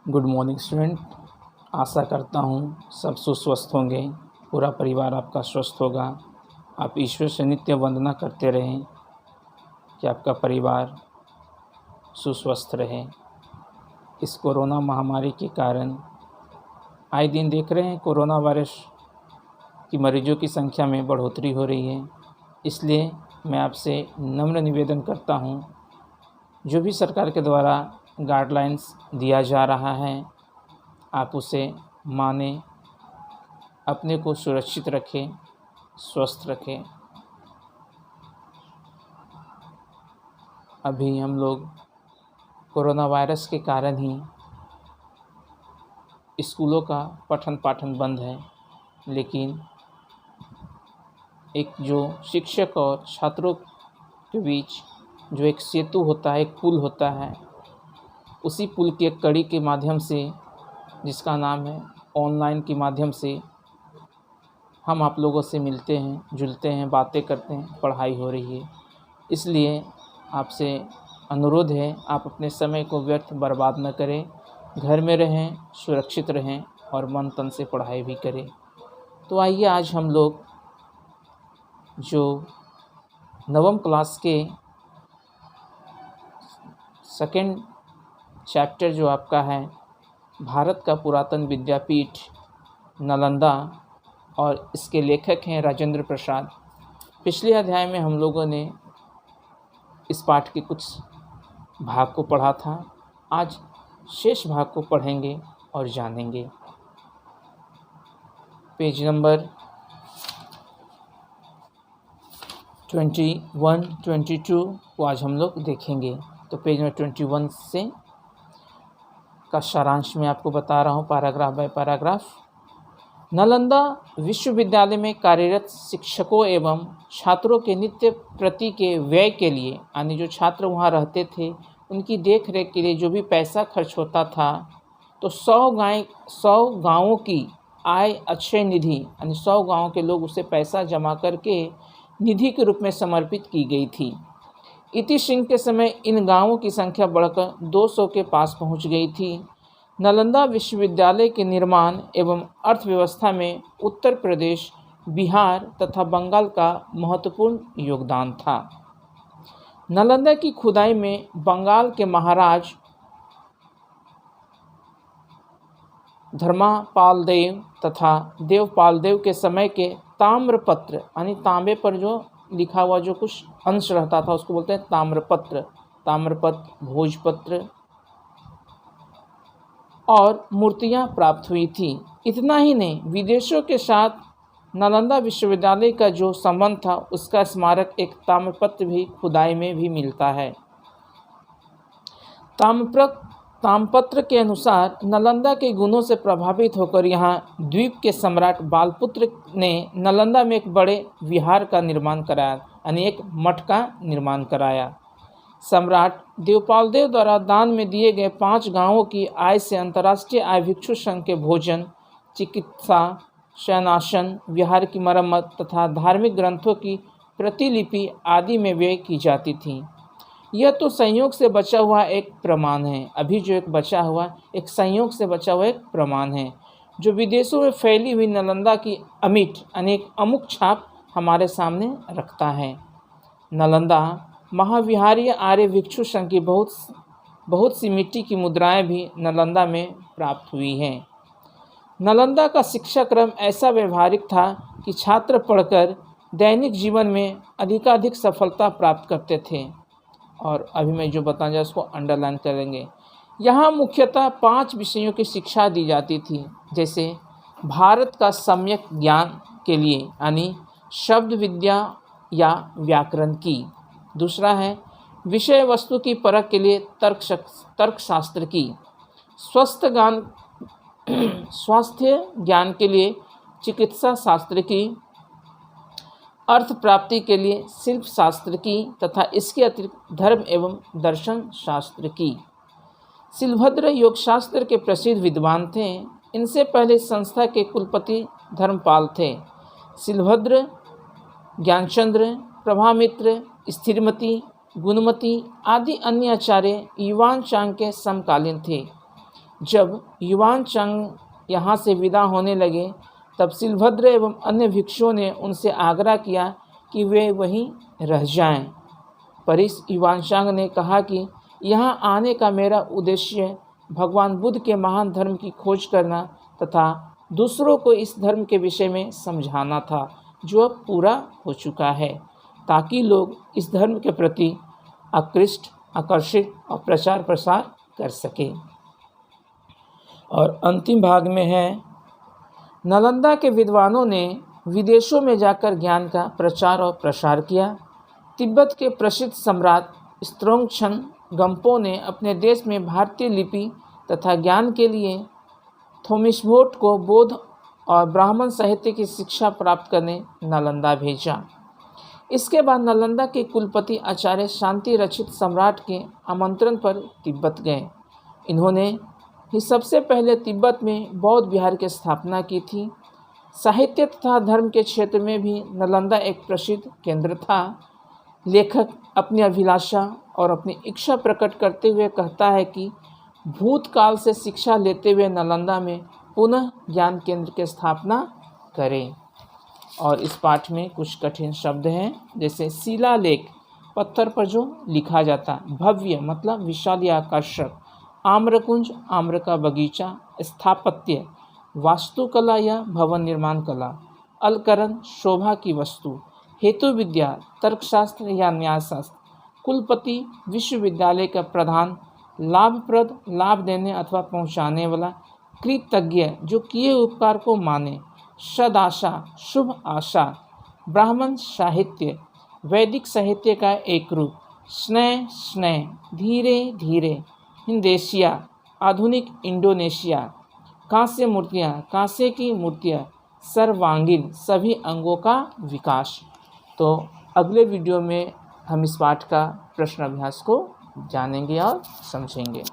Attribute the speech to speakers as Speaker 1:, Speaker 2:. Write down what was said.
Speaker 1: Good morning student. आशा करता हूँ सब सुस्वस्थ होंगे, पूरा परिवार आपका स्वस्थ होगा। आप ईश्वर से नित्य वंदना करते रहें कि आपका परिवार सुस्वस्थ रहे। इस कोरोना महामारी के कारण आए दिन देख रहे हैं कोरोना वायरस की मरीजों की संख्या में बढ़ोतरी हो रही है। इसलिए मैं आपसे नम्र निवेदन करता हूँ, जो भी सरकार के द्वारा गाइडलाइंस दिया जा रहा है आप उसे माने, अपने को सुरक्षित रखें, स्वस्थ रखें। अभी हम लोग कोरोना वायरस के कारण ही स्कूलों का पठन पाठन बंद है, लेकिन एक जो शिक्षक और छात्रों के बीच जो एक सेतु होता है, एक पुल होता है, उसी पुल की एक कड़ी के माध्यम से, जिसका नाम है ऑनलाइन के माध्यम से हम आप लोगों से मिलते हैं, जुलते हैं, बातें करते हैं, पढ़ाई हो रही है। इसलिए आपसे अनुरोध है, आप अपने समय को व्यर्थ बर्बाद न करें, घर में रहें, सुरक्षित रहें और मन तन से पढ़ाई भी करें। तो आइए आज हम लोग जो नवम क्लास के सेकंड चैप्टर जो आपका है भारत का पुरातन विद्यापीठ नालंदा, और इसके लेखक हैं राजेंद्र प्रसाद। पिछले अध्याय में हम लोगों ने इस पाठ के कुछ भाग को पढ़ा था। आज शेष भाग को पढ़ेंगे और जानेंगे। पेज नंबर 21, 22 को आज हम लोग देखेंगे। तो पेज नंबर 21 से का सारांश मैं आपको बता रहा हूँ, पैराग्राफ बाय पैराग्राफ। नालंदा विश्वविद्यालय में कार्यरत शिक्षकों एवं छात्रों के नित्य प्रति के व्यय के लिए, यानी जो छात्र वहाँ रहते थे उनकी देख रेख के लिए जो भी पैसा खर्च होता था, तो 100 गाँवों की आय अक्षय निधि, यानी 100 गाँवों के लोग उसे पैसा जमा करके निधि के रूप में समर्पित की गई थी। इति सिंह के समय इन गाँवों की संख्या बढ़कर 200 के पास पहुँच गई थी। नालंदा विश्वविद्यालय के निर्माण एवं अर्थव्यवस्था में उत्तर प्रदेश, बिहार तथा बंगाल का महत्वपूर्ण योगदान था। नालंदा की खुदाई में बंगाल के महाराज धर्मापाल देव तथा देवपाल देव के समय के ताम्रपत्र, यानी तांबे पर जो लिखा हुआ जो कुछ अंश रहता था उसको बोलते हैं ताम्रपत्र, भोजपत्र और मूर्तियां प्राप्त हुई थी। इतना ही नहीं, विदेशों के साथ नालंदा विश्वविद्यालय का जो संबंध था उसका स्मारक एक ताम्रपत्र भी खुदाई में भी मिलता है। ताम्रपत्र के अनुसार नालंदा के गुणों से प्रभावित होकर यहाँ द्वीप के सम्राट बालपुत्र ने नालंदा में एक बड़े विहार का निर्माण कराया, यानी एक मठ का निर्माण कराया। सम्राट देवपाल देव द्वारा दान में दिए गए 5 गांवों की आय से अंतर्राष्ट्रीय आय भिक्षु संघ के भोजन, चिकित्सा, शयनासन, विहार की मरम्मत तथा धार्मिक ग्रंथों की प्रतिलिपि आदि में व्यय की जाती थी। यह तो संयोग से बचा हुआ एक प्रमाण है। अभी जो एक बचा हुआ एक संयोग से बचा हुआ एक प्रमाण है, जो विदेशों में फैली हुई नालंदा की अमिट अनेक अमुक छाप हमारे सामने रखता है। नालंदा महाविहारीय आर्य भिक्षु संघ की बहुत सी मिट्टी की मुद्राएं भी नालंदा में प्राप्त हुई हैं। नालंदा का शिक्षा क्रम ऐसा व्यवहारिक था कि छात्र पढ़कर दैनिक जीवन में अधिकाधिक सफलता प्राप्त करते थे। और अभी मैं जो बताना चाहूँ उसको अंडरलाइन करेंगे। यहाँ मुख्यतः 5 विषयों की शिक्षा दी जाती थी, जैसे भारत का सम्यक ज्ञान के लिए, यानी शब्द विद्या या व्याकरण की। दूसरा है विषय वस्तु की परख के लिए तर्कशास्त्र की। स्वास्थ्य ज्ञान के लिए चिकित्सा शास्त्र की। अर्थ प्राप्ति के लिए शिल्प शास्त्र की तथा इसके अतिरिक्त धर्म एवं दर्शन शास्त्र की। शिलभद्र योग शास्त्र के प्रसिद्ध विद्वान थे। इनसे पहले संस्था के कुलपति धर्मपाल थे। शिलभद्र, ज्ञानचंद्र, प्रभामित्र, स्थिरमती, गुणमती आदि अन्य आचार्य युवान चांग के समकालीन थे। जब युवान चांग यहाँ से विदा होने लगे तब शिलभद्र एवं अन्य भिक्षुओं ने उनसे आग्रह किया कि वे वहीं रह जाएं। पर इस युवानशांग ने कहा कि यहाँ आने का मेरा उद्देश्य भगवान बुद्ध के महान धर्म की खोज करना तथा दूसरों को इस धर्म के विषय में समझाना था, जो अब पूरा हो चुका है, ताकि लोग इस धर्म के प्रति आकर्षित और प्रचार प्रसार कर सकें। और अंतिम भाग में है, नालंदा के विद्वानों ने विदेशों में जाकर ज्ञान का प्रचार और प्रसार किया। तिब्बत के प्रसिद्ध सम्राट स्त्रोंगछन गंपो ने अपने देश में भारतीय लिपि तथा ज्ञान के लिए थोमिसभोट को बौद्ध और ब्राह्मण साहित्य की शिक्षा प्राप्त करने नालंदा भेजा। इसके बाद नालंदा के कुलपति आचार्य शांति रचित सम्राट के आमंत्रण पर तिब्बत गए। इन्होंने ही सबसे पहले तिब्बत में बौद्ध विहार की स्थापना की थी। साहित्य तथा धर्म के क्षेत्र में भी नालंदा एक प्रसिद्ध केंद्र था। लेखक अपनी अभिलाषा और अपनी इच्छा प्रकट करते हुए कहता है कि भूतकाल से शिक्षा लेते हुए नालंदा में पुनः ज्ञान केंद्र की स्थापना करें। और इस पाठ में कुछ कठिन शब्द हैं, जैसे शिलालेख, पत्थर पर जो लिखा जाता, भव्य मतलब विशाल या आकर्षक, आम्रकुंज, आम्र का बगीचा, स्थापत्य, वास्तुकला या भवन निर्माण कला, अलकरण, शोभा की वस्तु, हेतु विद्या, तर्कशास्त्र या न्यायशास्त्र, कुलपति, विश्वविद्यालय का प्रधान, लाभप्रद, लाभ देने अथवा पहुंचाने वाला, कृतज्ञ, जो किए उपकार को माने, सदाशा, शुभ आशा, ब्राह्मण साहित्य, वैदिक साहित्य का एक रूप, स्नेह, धीरे धीरे, हिंदेशिया, आधुनिक इंडोनेशिया, कांस्य मूर्तियाँ, कांस्य की मूर्तियाँ, सर्वांगीण, सभी अंगों का विकास। तो अगले वीडियो में हम इस पाठ का प्रश्न अभ्यास को जानेंगे और समझेंगे।